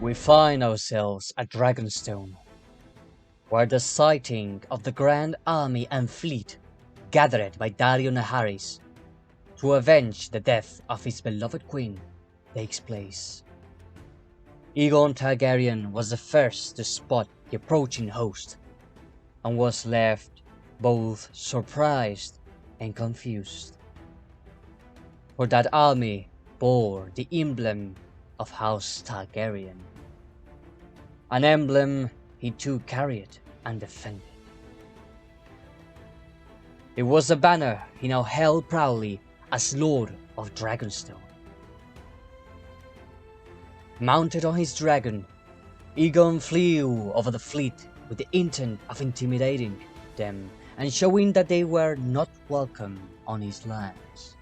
We find ourselves at Dragonstone, where the sighting of the grand army and fleet gathered by Dario Naharis to avenge the death of his beloved queen takes place. Aegon Targaryen was the first to spot the approaching host, and was left both surprised and confused. For that army bore the emblem of House Targaryen, an emblem he too carried and defended. It was a banner he now held proudly as Lord of Dragonstone. Mounted on his dragon, Aegon flew over the fleet with the intent of intimidating them and showing that they were not welcome on his lands.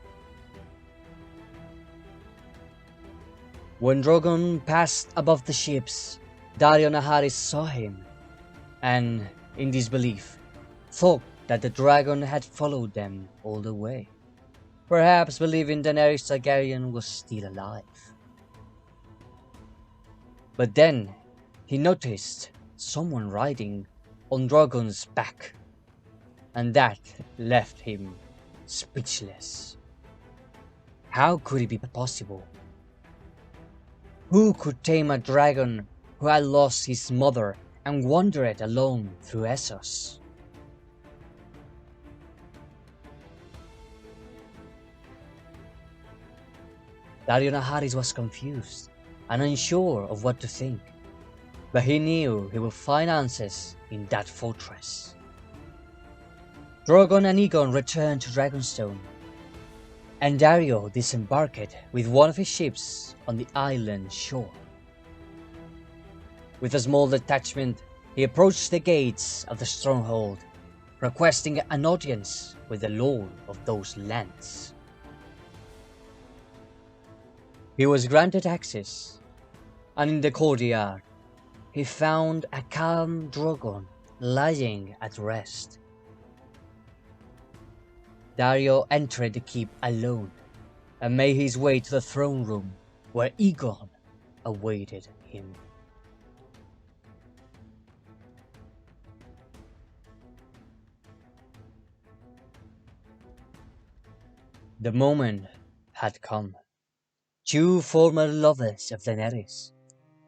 When Drogon passed above the ships, Dario Naharis saw him, and, in disbelief, thought that the dragon had followed them all the way, perhaps believing Daenerys Targaryen was still alive. But then he noticed someone riding on Drogon's back, and that left him speechless. How could it be possible? Who could tame a dragon who had lost his mother and wandered alone through Essos? Dario Naharis was confused and unsure of what to think, but he knew he would find answers in that fortress. Drogon and Aegon returned to Dragonstone, and Dario disembarked with one of his ships on the island shore. With a small detachment, he approached the gates of the stronghold, requesting an audience with the lord of those lands. He was granted access, and in the courtyard, he found a calm Drogon lying at rest. Dario entered the keep alone and made his way to the throne room where Aegon awaited him. The moment had come. Two former lovers of Daenerys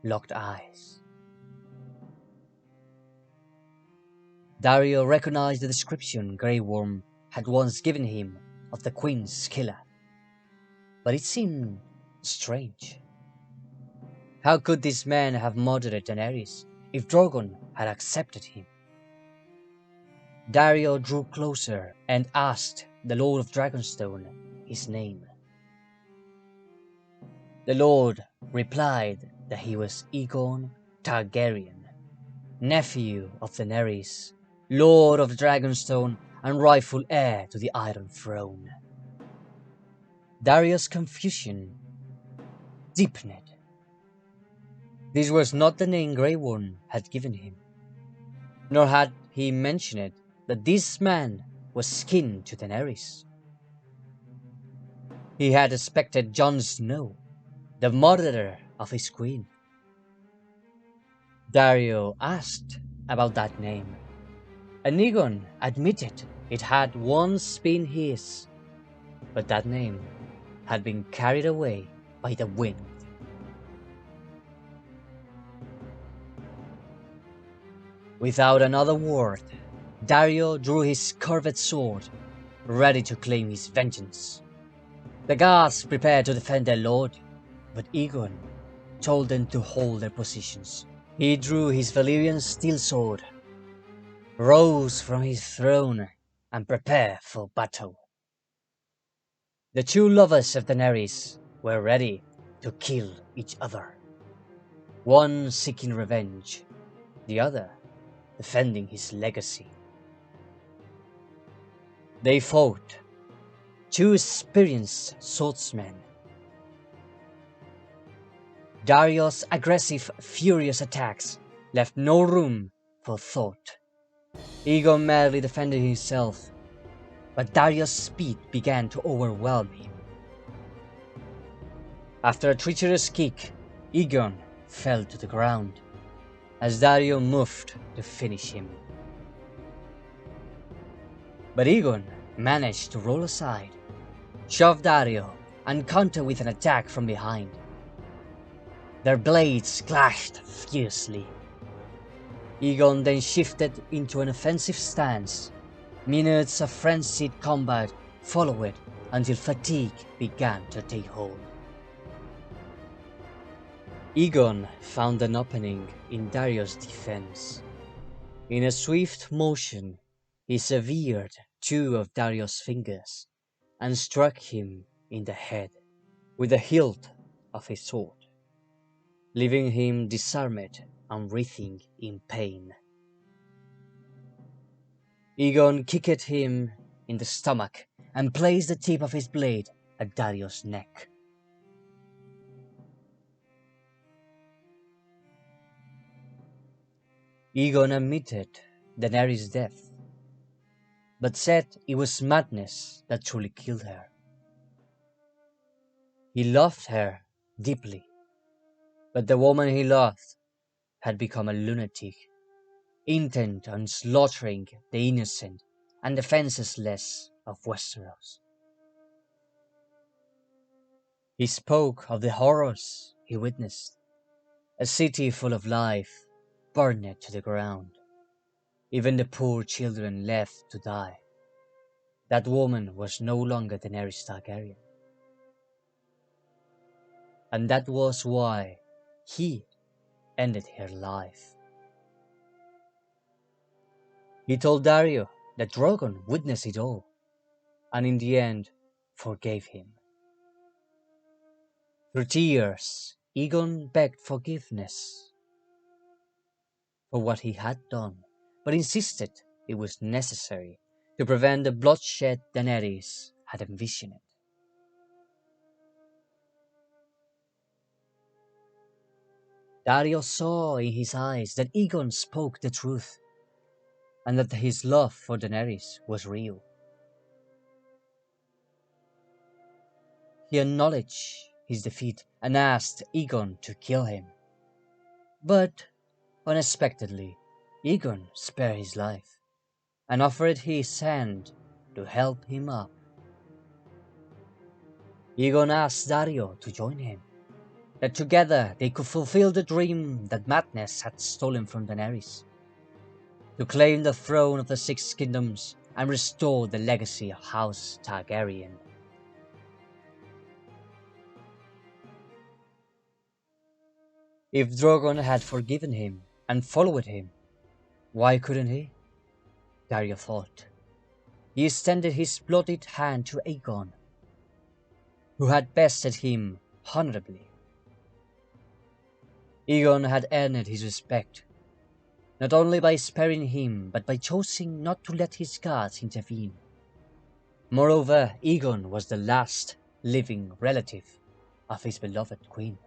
locked eyes. Dario recognized the description Grey Worm had once given him of the Queen's killer, but it seemed strange. How could this man have murdered Daenerys if Drogon had accepted him? Dario drew closer and asked the Lord of Dragonstone his name. The Lord replied that he was Aegon Targaryen, nephew of Daenerys, Lord of Dragonstone and rightful heir to the Iron Throne. Dario's confusion deepened. This was not the name Grey Worm had given him, nor had he mentioned that this man was kin to Daenerys. He had expected Jon Snow, the murderer of his queen. Dario asked about that name, and Aegon admitted it had once been his, but that name had been carried away by the wind. Without another word, Dario drew his curved sword, ready to claim his vengeance. The guards prepared to defend their lord, but Aegon told them to hold their positions. He drew his Valyrian steel sword, rose from his throne, and prepared for battle. The two lovers of Daenerys were ready to kill each other, one seeking revenge, the other defending his legacy. They fought, two experienced swordsmen. Dario's aggressive, furious attacks left no room for thought. Aegon merely defended himself, but Dario's speed began to overwhelm him. After a treacherous kick, Aegon fell to the ground as Dario moved to finish him. But Egon managed to roll aside, shove Dario, and counter with an attack from behind. Their blades clashed fiercely. Egon then shifted into an offensive stance. Minutes of frenzied combat followed until fatigue began to take hold. Egon found an opening in Dario's defense. In a swift motion, he severed two of Dario's fingers and struck him in the head with the hilt of his sword, leaving him disarmed and writhing in pain. Egon kicked him in the stomach and placed the tip of his blade at Dario's neck. Egon admitted Daenerys' death, but said it was madness that truly killed her. He loved her deeply, but the woman he loved had become a lunatic, intent on slaughtering the innocent and defenseless of Westeros. He spoke of the horrors he witnessed, a city full of life burned to the ground, even the poor children left to die. That woman was no longer Daenerys Targaryen. And that was why he ended her life. He told Dario that Drogon witnessed it all, and in the end forgave him. Through tears, Egon begged forgiveness for what he had done, but insisted it was necessary to prevent the bloodshed Daenerys had envisioned. Dario saw in his eyes that Egon spoke the truth, and that his love for Daenerys was real. He acknowledged his defeat and asked Egon to kill him. But, unexpectedly, Egon spared his life and offered his hand to help him up. Egon asked Dario to join him, that together they could fulfill the dream that madness had stolen from Daenerys, to claim the throne of the Six Kingdoms and restore the legacy of House Targaryen. If Drogon had forgiven him and followed him, why couldn't he? Dario thought. He extended his bloodied hand to Aegon, who had bested him honorably. Aegon had earned his respect, not only by sparing him, but by choosing not to let his gods intervene. Moreover, Aegon was the last living relative of his beloved queen.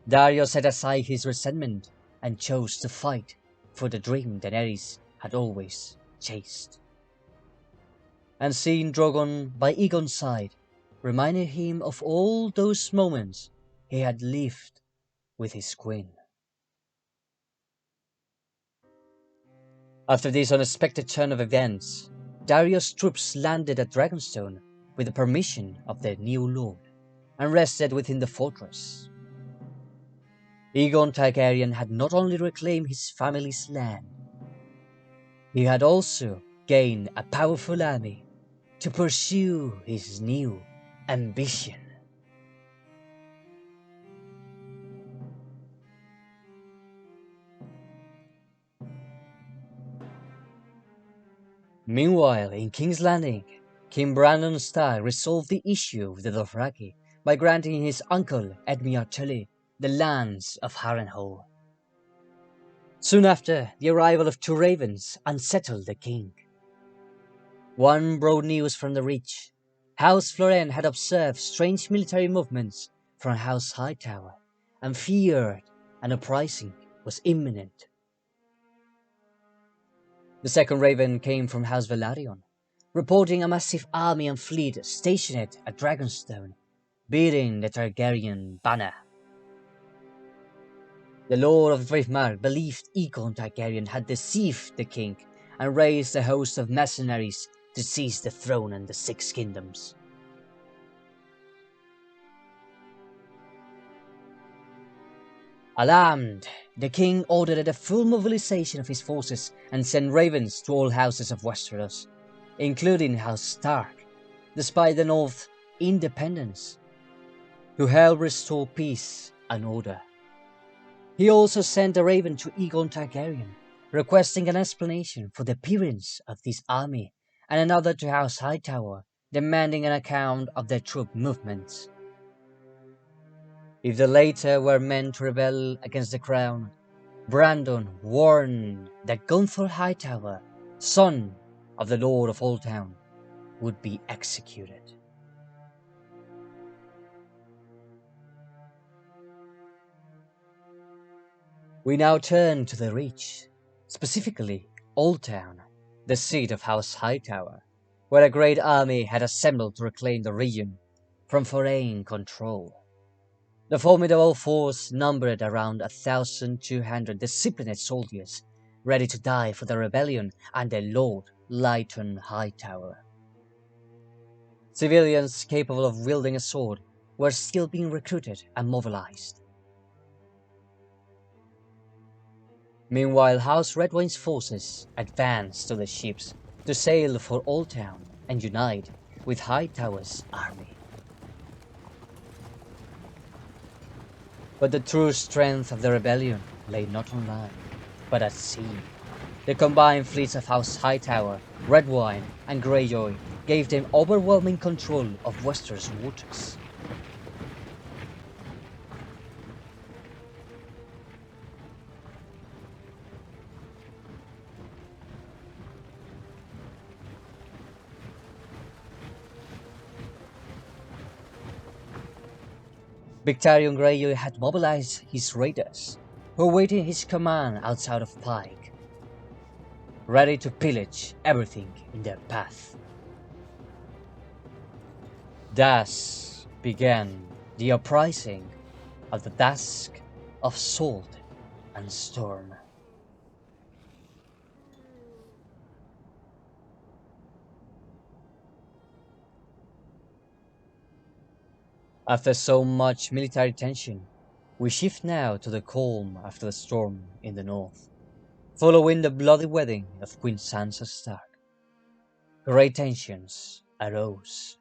Dario set aside his resentment and chose to fight for the dream Daenerys had always chased. And seeing Drogon by Aegon's side reminded him of all those moments he had lived with his queen. After this unexpected turn of events, Dario's troops landed at Dragonstone with the permission of their new lord and rested within the fortress. Aegon Targaryen had not only reclaimed his family's land, he had also gained a powerful army to pursue his new ambition. Meanwhile, in King's Landing, King Brandon Stark resolved the issue with the Dothraki by granting his uncle Edmure Tully the lands of Harrenhal. Soon after, the arrival of two ravens unsettled the king. One brought news from the Reach. House Florent had observed strange military movements from House Hightower and feared an uprising was imminent. The second raven came from House Velaryon, reporting a massive army and fleet stationed at Dragonstone, bearing the Targaryen banner The Lord of Driftmark believed Aegon Targaryen had deceived the king and raised a host of mercenaries to seize the throne and the Six Kingdoms. Alarmed, the king ordered a full mobilization of his forces and sent ravens to all houses of Westeros, including House Stark, despite the North's independence, to help restore peace and order. He also sent a raven to Aegon Targaryen, requesting an explanation for the appearance of this army, and another to House Hightower, demanding an account of their troop movements. If the latter were meant to rebel against the crown, Brandon warned that Gunthor Hightower, son of the Lord of Oldtown, would be executed. We now turn to the Reach, specifically Oldtown, the seat of House Hightower, where a great army had assembled to reclaim the region from foreign control. The formidable force numbered around 1,200 disciplined soldiers, ready to die for the rebellion and their Lord Lytton Hightower. Civilians capable of wielding a sword were still being recruited and mobilized. Meanwhile, House Redwyne's forces advanced to the ships to sail for Oldtown and unite with Hightower's army. But the true strength of the rebellion lay not on land, but at sea. The combined fleets of House Hightower, Redwyne, and Greyjoy gave them overwhelming control of Westeros waters. Big Tyrion Greyjoy had mobilized his raiders, who waited his command outside of Pike, ready to pillage everything in their path. Thus began the uprising of the Dusk of Salt and Storm. After so much military tension, we shift now to the calm after the storm in the north, following the bloody wedding of Queen Sansa Stark. Great tensions arose.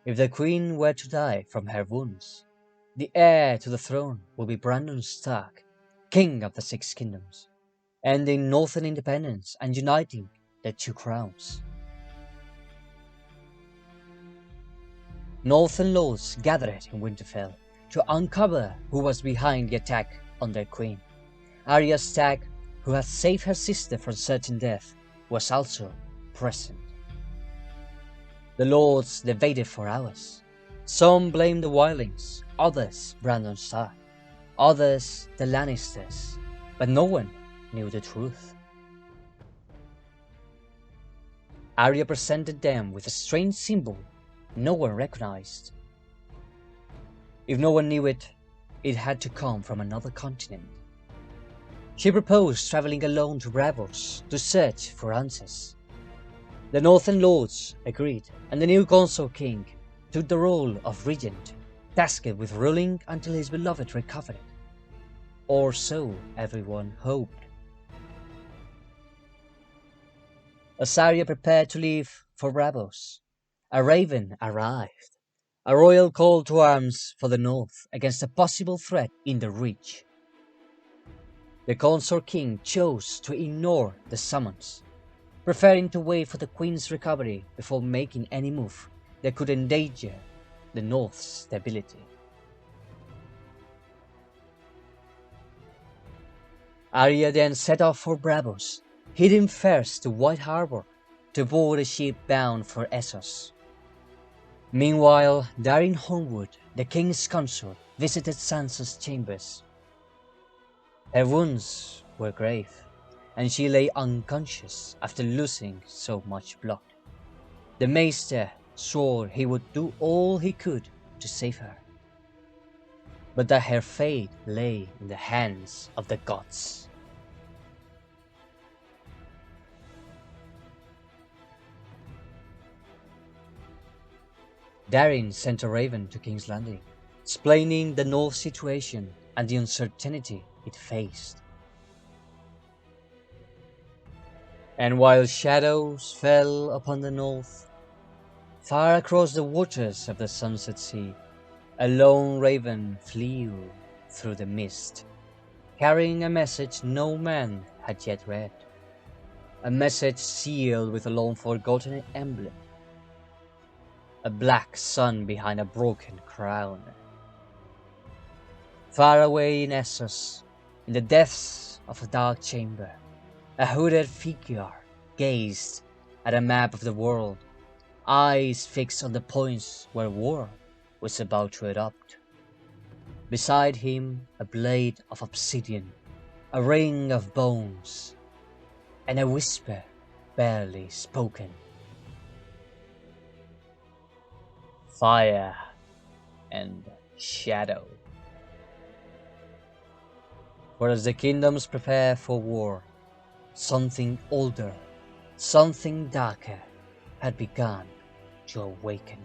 If the queen were to die from her wounds, the heir to the throne would be Brandon Stark, king of the Six Kingdoms, ending northern independence and uniting the two crowns. Northern lords gathered in Winterfell to uncover who was behind the attack on their queen. Arya Stark, who had saved her sister from certain death, was also present. The lords debated for hours. Some blamed the wildlings, others Brandon Stark, others the Lannisters, but no one knew the truth. Arya presented them with a strange symbol no one recognized. If no one knew it, it had to come from another continent. She proposed traveling alone to Braavos to search for answers. The Northern Lords agreed, and the new consort king took the role of regent, tasked with ruling until his beloved recovered. Or so everyone hoped. As Arya prepared to leave for Braavos, a raven arrived, a royal call to arms for the north against a possible threat in the Reach. The consort king chose to ignore the summons, preferring to wait for the queen's recovery before making any move that could endanger the north's stability. Arya then set off for Braavos, heading first to White Harbor to board a ship bound for Essos. Meanwhile, Darin Hornwood, the king's consort, visited Sansa's chambers. Her wounds were grave, and she lay unconscious after losing so much blood. The Maester swore he would do all he could to save her. but that her fate lay in the hands of the gods. Darin sent a raven to King's Landing, explaining the North situation and the uncertainty it faced. And while shadows fell upon the north, far across the waters of the sunset sea, a lone raven flew through the mist, carrying a message no man had yet read. A message sealed with a long-forgotten emblem. A black sun behind a broken crown. Far away in Essos, in the depths of a dark chamber, a hooded figure gazed at a map of the world, eyes fixed on the points where war was about to erupt. Beside him, a blade of obsidian, a ring of bones, and a whisper barely spoken. Fire and shadow. For as the kingdoms prepare for war, something older, something darker had begun to awaken.